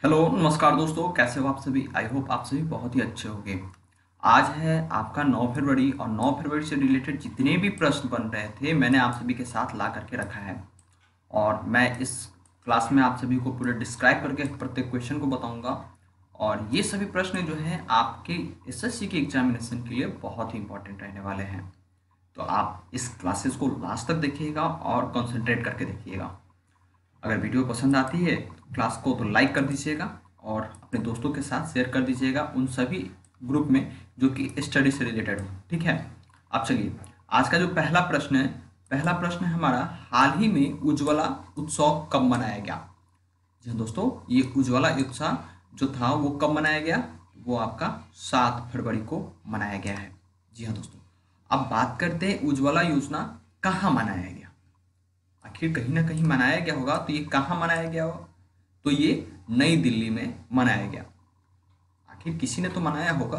Hello नमस्कार दोस्तों, कैसे हो आप सभी। आई होप आप सभी बहुत ही अच्छे होंगे। आज है आपका 9 फरवरी और 9 फरवरी से रिलेटेड जितने भी प्रश्न बन रहे थे मैंने आप सभी के साथ ला करके रखा है। और मैं इस क्लास में आप सभी को पूरे डिस्क्राइब करके प्रत्येक क्वेश्चन को बताऊंगा। और ये सभी प्रश्न जो हैं आपके एसएससी के एग्जामिनेशन के लिए बहुत ही इंपॉर्टेंट रहने वाले हैं। तो आप इस क्लासेस को लास्ट तक देखिएगा और कंसंट्रेट करके देखिएगा। अगर वीडियो पसंद आती है तो क्लास को तो लाइक कर दीजिएगा और अपने दोस्तों के साथ शेयर कर दीजिएगा उन सभी ग्रुप में जो कि स्टडी से रिलेटेड हो। ठीक है, अब चलिए आज का जो पहला प्रश्न है हमारा, हाल ही में उज्ज्वला उत्सव कब मनाया गया। जी हाँ दोस्तों, ये उज्ज्वला उत्सव जो था वो कब मनाया गया, वो आपका 7 फरवरी को मनाया गया है। जी हाँ दोस्तों, अब बात करते हैं उज्ज्वला योजना कहाँ मनाया गया। आखिर कहीं ना कहीं मनाया गया होगा, तो ये कहाँ मनाया गया होगा, तो ये नई दिल्ली में मनाया गया। आखिर किसी ने तो मनाया होगा,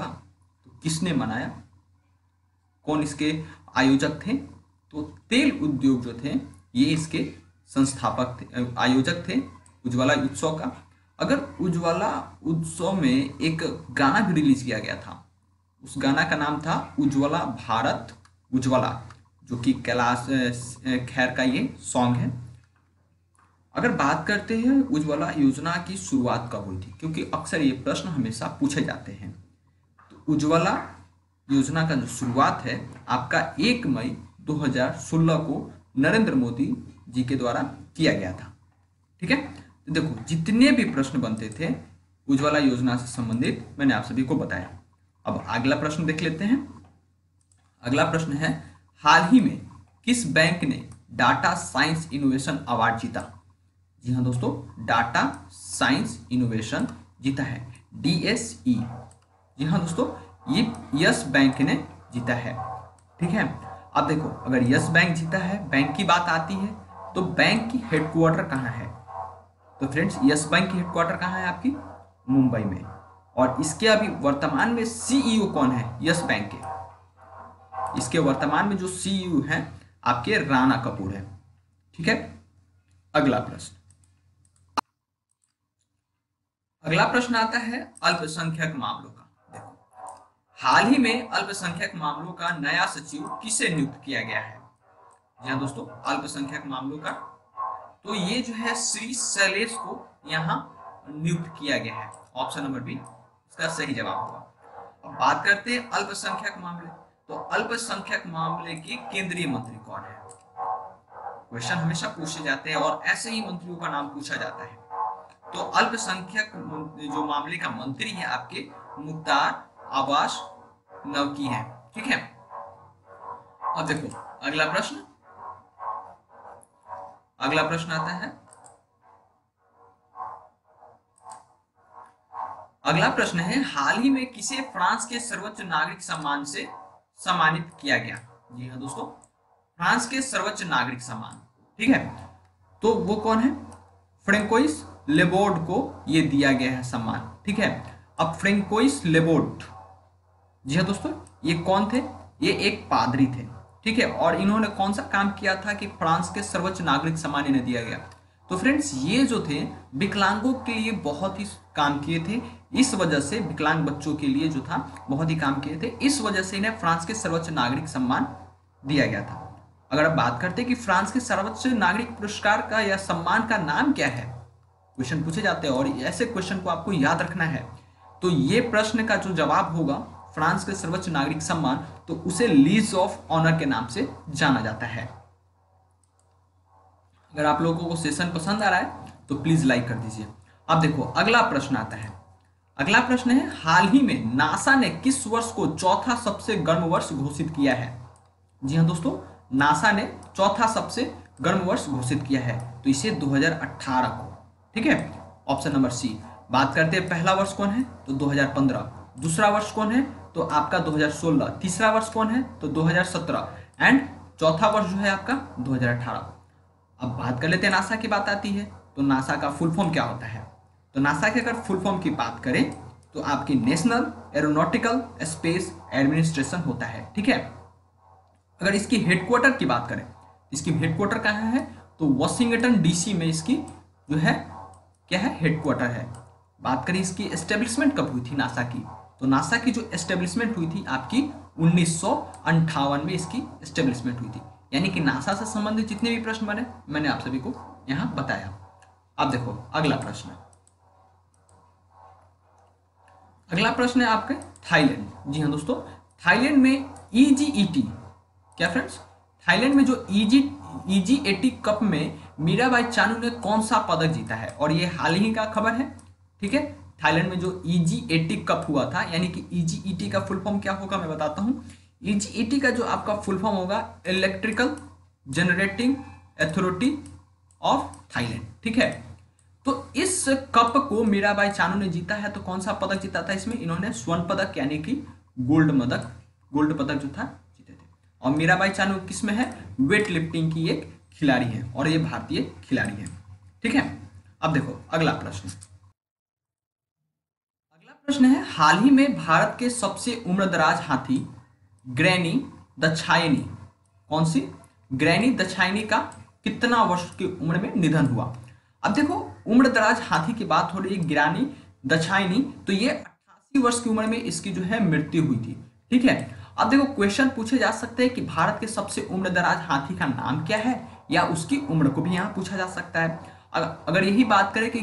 तो किसने मनाया, कौन इसके आयोजक थे। तो तेल उद्योग जो थे ये इसके संस्थापक थे, आयोजक थे उज्ज्वला उत्सव का। अगर उज्ज्वला उत्सव में एक गाना भी रिलीज किया गया था, उस गाना का नाम था उज्ज्वला भारत उज्ज्वला, जो कि कैलाश खेर का ये सॉन्ग है। अगर बात करते हैं उज्ज्वला योजना की शुरुआत कब हुई थी, क्योंकि अक्सर ये प्रश्न हमेशा पूछे जाते हैं। तो उज्ज्वला योजना का जो शुरुआत है आपका 1 मई 2016 को नरेंद्र मोदी जी के द्वारा किया गया था। ठीक है, तो देखो जितने भी प्रश्न बनते थे उज्ज्वला योजना से संबंधित मैंने आप सभी को बताया। अब अगला प्रश्न देख लेते हैं। अगला प्रश्न है, हाल ही में किस बैंक ने डाटा साइंस इनोवेशन अवार्ड जीता। जी हाँ दोस्तों, डाटा साइंस इनोवेशन जीता है, डीएसई। जी हाँ दोस्तों, ये यस बैंक ने जीता है। ठीक है, अब देखो अगर यस बैंक जीता है, बैंक की बात आती है, तो बैंक की हेडक्वार्टर कहाँ है। तो फ्रेंड्स, यस बैंक की हेडक्वार्टर कहाँ है आपकी, मुंबई में। और इसके अभी वर्तमान में सीईओ कौन है यस बैंक के, इसके वर्तमान में जो सीईओ हैं आपके राणा कपूर है। ठीक है, अगला प्रश्न अगला प्रश्न आता है अल्पसंख्यक मामलों का। देखो हाल ही में अल्पसंख्यक मामलों का नया सचिव किसे नियुक्त किया गया है। जी हाँ दोस्तों, अल्पसंख्यक मामलों का तो ये जो है श्री शैलेश को यहाँ नियुक्त किया गया है। ऑप्शन नंबर बी इसका सही जवाब होगा। अब बात करते हैं अल्पसंख्यक मामले। तो अल्पसंख्यक मामले के केंद्रीय मंत्री कौन है, क्वेश्चन हमेशा पूछे जाते हैं और ऐसे ही मंत्रियों का नाम पूछा जाता है। तो अल्पसंख्यक जो मामले का मंत्री है आपके मुख्तार अब्बास नकवी है। ठीक है, अब देखो अगला प्रश्न आता है। अगला प्रश्न है, हाल ही में किसे फ्रांस के सर्वोच्च नागरिक सम्मान से सम्मानित किया गया। जी हाँ दोस्तों, फ्रांस के सर्वोच्च नागरिक सम्मान। ठीक है, तो वो कौन है, फ्रेंकोइस लेबोर्ड को ये दिया गया है सम्मान। ठीक है, अब फ्रेंकोइस लेबोर्ड, जी हाँ दोस्तों, ये कौन थे, ये एक पादरी थे। ठीक है, और इन्होंने कौन सा काम किया था कि फ्रांस के सर्वोच्च नागरिक सम्मान इन्हें दिया गया। तो फ्रेंड्स, ये जो थे विकलांगों के लिए बहुत ही काम किए थे। इस वजह से विकलांग बच्चों के लिए जो था बहुत ही काम किए थे, इस वजह से इन्हें फ्रांस के सर्वोच्च नागरिक सम्मान दिया गया था। अगर आप बात करते हैं कि फ्रांस के सर्वोच्च नागरिक पुरस्कार का या सम्मान का नाम क्या है, क्वेश्चन पूछे जाते हैं और ऐसे क्वेश्चन को आपको याद रखना है। तो ये प्रश्न का जो जवाब होगा फ्रांस के सर्वोच्च नागरिक सम्मान, तो उसे लीज ऑफ ऑनर के नाम से जाना जाता है। अगर आप लोगों को सेशन पसंद आ रहा है तो प्लीज लाइक कर दीजिए। अब देखो अगला प्रश्न आता है। अगला प्रश्न है, हाल ही में नासा ने किस वर्ष को चौथा सबसे गर्म वर्ष घोषित किया है। जी हाँ दोस्तों, नासा ने चौथा सबसे गर्म वर्ष घोषित किया है, तो इसे 2018 को। ठीक है, ऑप्शन नंबर सी। बात करते हैं पहला वर्ष कौन है, तो 2015। दूसरा वर्ष कौन है, तो आपका 2016। तीसरा वर्ष कौन है, तो 2017 एंड चौथा वर्ष जो है आपका 2018। अब बात कर लेते हैं नासा की बात आती है, तो नासा का फुल फॉर्म क्या होता है। तो नासा के अगर फुल फॉर्म की बात करें तो आपकी नेशनल एरोनॉटिकल स्पेस एडमिनिस्ट्रेशन होता है। ठीक है, अगर इसकी हेडक्वार्टर की बात करें, इसकी हेडक्वार्टर कहाँ है, तो वॉशिंगटन डीसी में इसकी जो है क्या है, हेडक्वार्टर है। बात करें इसकी एस्टेब्लिशमेंट कब हुई थी नासा की, तो नासा की जो एस्टेब्लिशमेंट हुई थी आपकी 1958 में इसकी एस्टेब्लिशमेंट हुई थी। यानी कि नासा से संबंधित जितने भी प्रश्न बने मैंने आप सभी को यहाँ बताया। अब देखो अगला प्रश्न, अगला प्रश्न है आपके थाईलैंड। जी हाँ दोस्तों, थाईलैंड में ईजीईटी, क्या फ्रेंड्स, थाईलैंड में जो ईजीएटी कप में मीराबाई चानू ने कौन सा पदक जीता है, और ये हाल ही का खबर है। ठीक है, थाईलैंड में जो ईजीएटी कप हुआ था, यानी कि ईजीईटी का फुल फॉर्म क्या होगा मैं बताता हूँ। ईजीईटी का जो आपका फुल फॉर्म होगा electrical generating authority of Thailand. ठीक है, तो इस कप को मीराबाई चानू ने जीता है। तो कौन सा पदक जीता था इसमें, इन्होंने स्वर्ण पदक यानी कि गोल्ड पदक जो था जीते थे। और मीराबाई चानू किस में है, वेट लिफ्टिंग की एक खिलाड़ी है, और ये भारतीय खिलाड़ी है। ठीक है, अब देखो अगला प्रश्न, अगला प्रश्न है हाल ही में भारत के सबसे उम्रदराज हाथी ग्रैनी दक्षायनी, कौन सी, ग्रैनी दक्षायनी का कितना वर्ष की उम्र में निधन हुआ। अब देखो उम्रदराज हाथी की बात हो रही है ग्रैनी दक्षायनी, तो ये 88 वर्ष की उम्र में इसकी जो है मृत्यु हुई थी। ठीक है, अब देखो क्वेश्चन पूछे जा सकते हैं कि भारत के सबसे उम्रदराज हाथी का नाम क्या है, या उसकी उम्र को भी यहाँ पूछा जा सकता है। अगर यही बात करें कि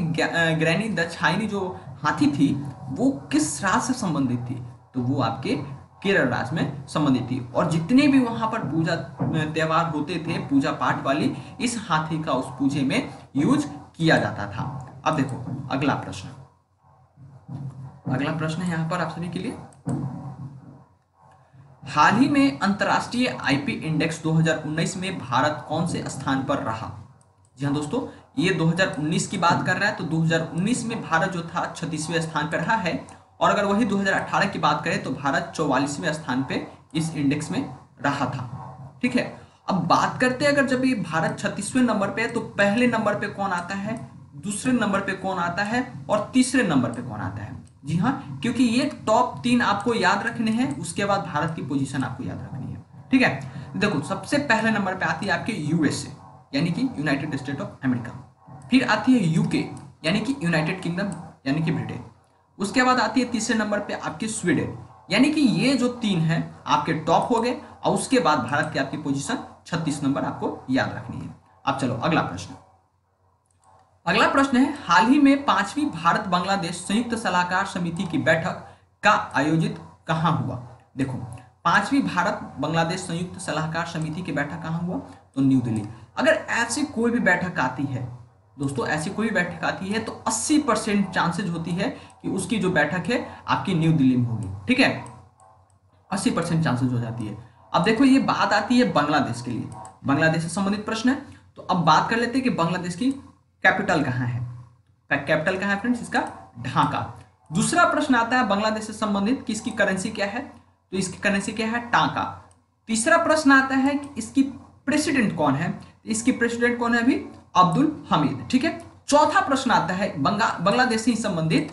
ग्रैनी दक्षायनी जो हाथी थी वो किस राज्य से संबंधित थी, तो वो आपके केरल राज्य में संबंधित थी। और जितने भी वहां पर पूजा त्योहार होते थे पूजा पाठ वाली, इस हाथी का उस पूजे में यूज किया जाता था। अब देखो अगला प्रश्न, अगला प्रश्न है यहाँ पर आप सभी के लिए, हाल ही में अंतरराष्ट्रीय आईपी इंडेक्स 2019 में भारत कौन से स्थान पर रहा। जी हाँ दोस्तों, ये 2019 की बात कर रहा है, तो 2019 में भारत जो था 36वें स्थान पर रहा है। और अगर वही 2018 की बात करें तो भारत 44वें स्थान पे इस इंडेक्स में रहा था। ठीक है, अब बात करते हैं अगर जब ये भारत 36वें नंबर पे है तो पहले नंबर पे कौन आता है, दूसरे नंबर पे कौन आता है, और तीसरे नंबर पे कौन आता है। जी हाँ, क्योंकि ये टॉप 3 आपको याद रखने हैं, उसके बाद भारत की पोजीशन आपको याद रखनी है। ठीक है, देखो सबसे पहले नंबर पे आती है आपके यूएसए यानी कि यूनाइटेड स्टेट ऑफ अमेरिका, फिर आती है यूके यानी कि यूनाइटेड किंगडम यानी कि ब्रिटेन, उसके बाद आती है तीसरे नंबर पे आपके स्वीडन, यानी कि ये जो 3 हैं आपके टॉप हो गए, और उसके बाद भारत की आपकी पोजीशन 36 नंबर आपको याद रखनी है। अब चलो अगला प्रश्न, अगला प्रश्न है हाल ही में 5वीं भारत बांग्लादेश संयुक्त सलाहकार समिति की बैठक का आयोजित कहां हुआ। देखो 5वीं भारत बांग्लादेश संयुक्त सलाहकार समिति की बैठक कहां हुआ, तो न्यू दिल्ली। अगर ऐसी कोई भी बैठक आती है दोस्तों, ऐसी कोई भी बैठक आती है तो 80% चांसेज होती है कि उसकी जो बैठक है आपकी न्यू दिल्ली में होगी। ठीक है, 80% चांसेज हो जाती है। अब देखो ये बात आती है बांग्लादेश के लिए, बांग्लादेश से संबंधित प्रश्न है। तो अब बात कर लेते हैं कि बांग्लादेश की कैपिटल कहाँ है। कैपिटल कहाँ है फ्रेंड्स, इसका ढाका। दूसरा प्रश्न आता है बांग्लादेश से संबंधित कि इसकी करेंसी क्या है, तो इसकी करेंसी क्या है, टाका। तीसरा प्रश्न आता है कि इसकी प्रेसिडेंट कौन है, इसकी प्रेसिडेंट कौन है, अभी अब्दुल हमीद। ठीक है, चौथा प्रश्न आता है बांग्लादेश से संबंधित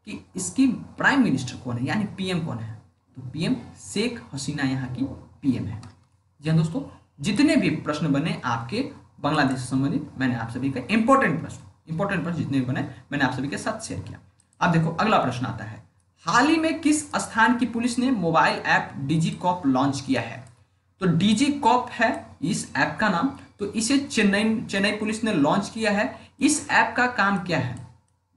कि इसकी प्राइम मिनिस्टर कौन है, यानी पीएम कौन है, तो पीएम शेख हसीना यहाँ की पीएम है। जी हाँ दोस्तों, जितने भी प्रश्न बने आपके बांग्लादेश से संबंधित मैंने आप सभी का इंपॉर्टेंट प्रश्न जितने भी बने मैंने आप सभी के साथ शेयर किया। अब देखो अगला प्रश्न आता है, हाल ही में किस स्थान की पुलिस ने मोबाइल ऐप डिजी कॉप लॉन्च किया है, तो डिजी कॉप है इस ऐप का नाम, तो इसे चेन्नई पुलिस ने लॉन्च किया है। इस ऐप का काम क्या है,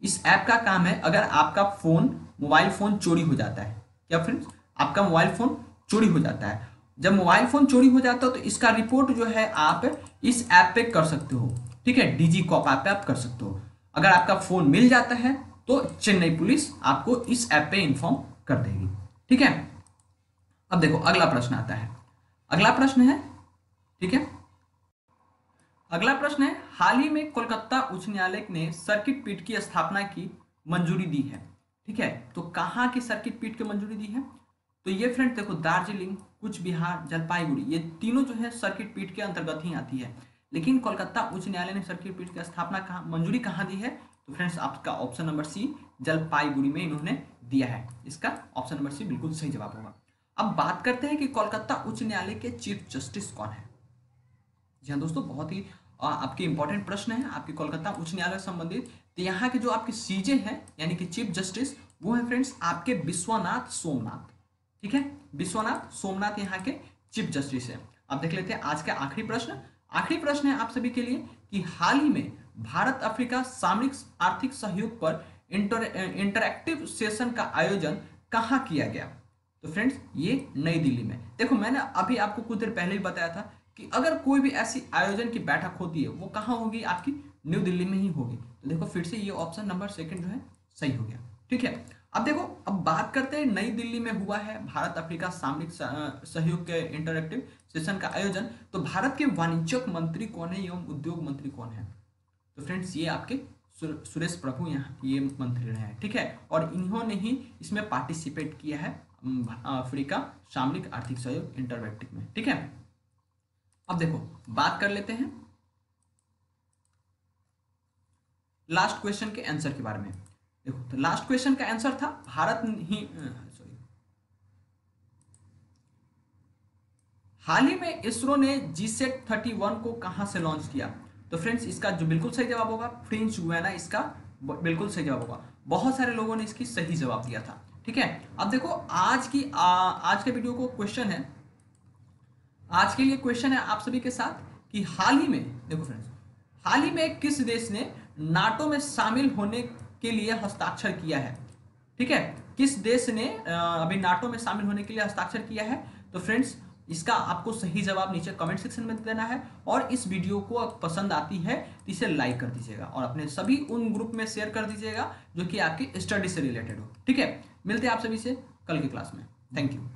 इस ऐप का काम है अगर आपका मोबाइल फोन चोरी हो जाता है, क्या फ्रेंड्स, आपका मोबाइल फोन चोरी हो जाता है, जब मोबाइल फोन चोरी हो जाता है तो इसका रिपोर्ट जो है आप इस ऐप पे कर सकते हो। ठीक है, डिजी कॉप ऐप पे आप कर सकते हो। अगर आपका फोन मिल जाता है तो चेन्नई पुलिस आपको इस ऐप पे इंफॉर्म कर देगी। ठीक है, अब देखो अगला प्रश्न आता है, अगला प्रश्न है, ठीक है, अगला प्रश्न है हाल ही में कोलकाता उच्च न्यायालय ने सर्किट पीठ की स्थापना की मंजूरी दी है। ठीक है, तो कहाँ की सर्किट पीठ की मंजूरी दी है, तो ये फ्रेंड देखो दार्जिलिंग, कुछ बिहार, जलपाईगुड़ी, ये तीनों जो है सर्किट पीठ के अंतर्गत ही आती है। लेकिन कोलकाता उच्च न्यायालय ने सर्किट पीठ की स्थापना कहाँ, मंजूरी कहाँ दी है, तो फ्रेंड्स आपका ऑप्शन नंबर सी जलपाईगुड़ी में इन्होंने दिया है। इसका ऑप्शन नंबर सी बिल्कुल सही जवाब होगा। अब बात करते हैं कि कोलकाता उच्च न्यायालय के चीफ जस्टिस कौन है। जी हाँ दोस्तों, बहुत ही आपके इंपॉर्टेंट प्रश्न है आपके कोलकाता उच्च न्यायालय से संबंधित। तो यहाँ के जो आपके सीजे हैं यानी कि चीफ जस्टिस, वो है फ्रेंड्स आपके विश्वनाथ सोमनाथ। ठीक है, विश्वनाथ सोमनाथ यहाँ के चीफ जस्टिस है। अब देख लेते हैं आज का आखिरी प्रश्न। आखिरी प्रश्न है आप सभी के लिए कि हाल ही में भारत अफ्रीका सामरिक आर्थिक सहयोग पर इंटरएक्टिव सेशन का आयोजन कहाँ किया गया? तो फ्रेंड्स ये नई दिल्ली में। देखो मैंने अभी आपको कुछ देर पहले ही बताया था कि अगर कोई भी ऐसी आयोजन की बैठक होती है वो कहाँ होगी? आपकी न्यू दिल्ली में ही होगी। तो देखो फिर से ये ऑप्शन नंबर सेकंड जो है सही हो गया। ठीक है, अब देखो अब बात करते हैं नई दिल्ली में हुआ है भारत अफ्रीका सामरिक सहयोग के इंटरएक्टिव सेशन का आयोजन। तो भारत के वाणिज्यिक मंत्री कौन है एवं उद्योग मंत्री कौन है? तो फ्रेंड्स ये आपके सुरेश प्रभु यहाँ ये मंत्री रहे हैं। ठीक है, और इन्होंने ही इसमें पार्टिसिपेट किया है अफ्रीका सामरिक आर्थिक सहयोग इंटरएक्टिव में। ठीक है, अब देखो बात कर लेते हैं लास्ट क्वेश्चन के आंसर के बारे में। देखो तो लास्ट क्वेश्चन का आंसर था भारत ही सॉरी हाल ही में इसरो ने GSAT-31 को कहां से लॉन्च किया? तो फ्रेंड्स इसका जो बिल्कुल सही जवाब होगा फ्रेंच गुयाना, इसका बिल्कुल सही जवाब होगा। बहुत सारे लोगों ने इसकी सही जवाब दिया था। ठीक है, अब देखो आज के वीडियो को क्वेश्चन है, आज के लिए क्वेश्चन है आप सभी के साथ कि हाल ही में, देखो फ्रेंड्स, हाल ही में किस देश ने नाटो में शामिल होने के लिए हस्ताक्षर किया है? ठीक है, किस देश ने अभी नाटो में शामिल होने के लिए हस्ताक्षर किया है? तो फ्रेंड्स इसका आपको सही जवाब नीचे कमेंट सेक्शन में देना है, और इस वीडियो को पसंद आती है तो इसे लाइक कर दीजिएगा और अपने सभी उन ग्रुप में शेयर कर दीजिएगा जो कि आपकी स्टडी से रिलेटेड हो। ठीक है, मिलते हैं आप सभी से कल की क्लास में। Thank you.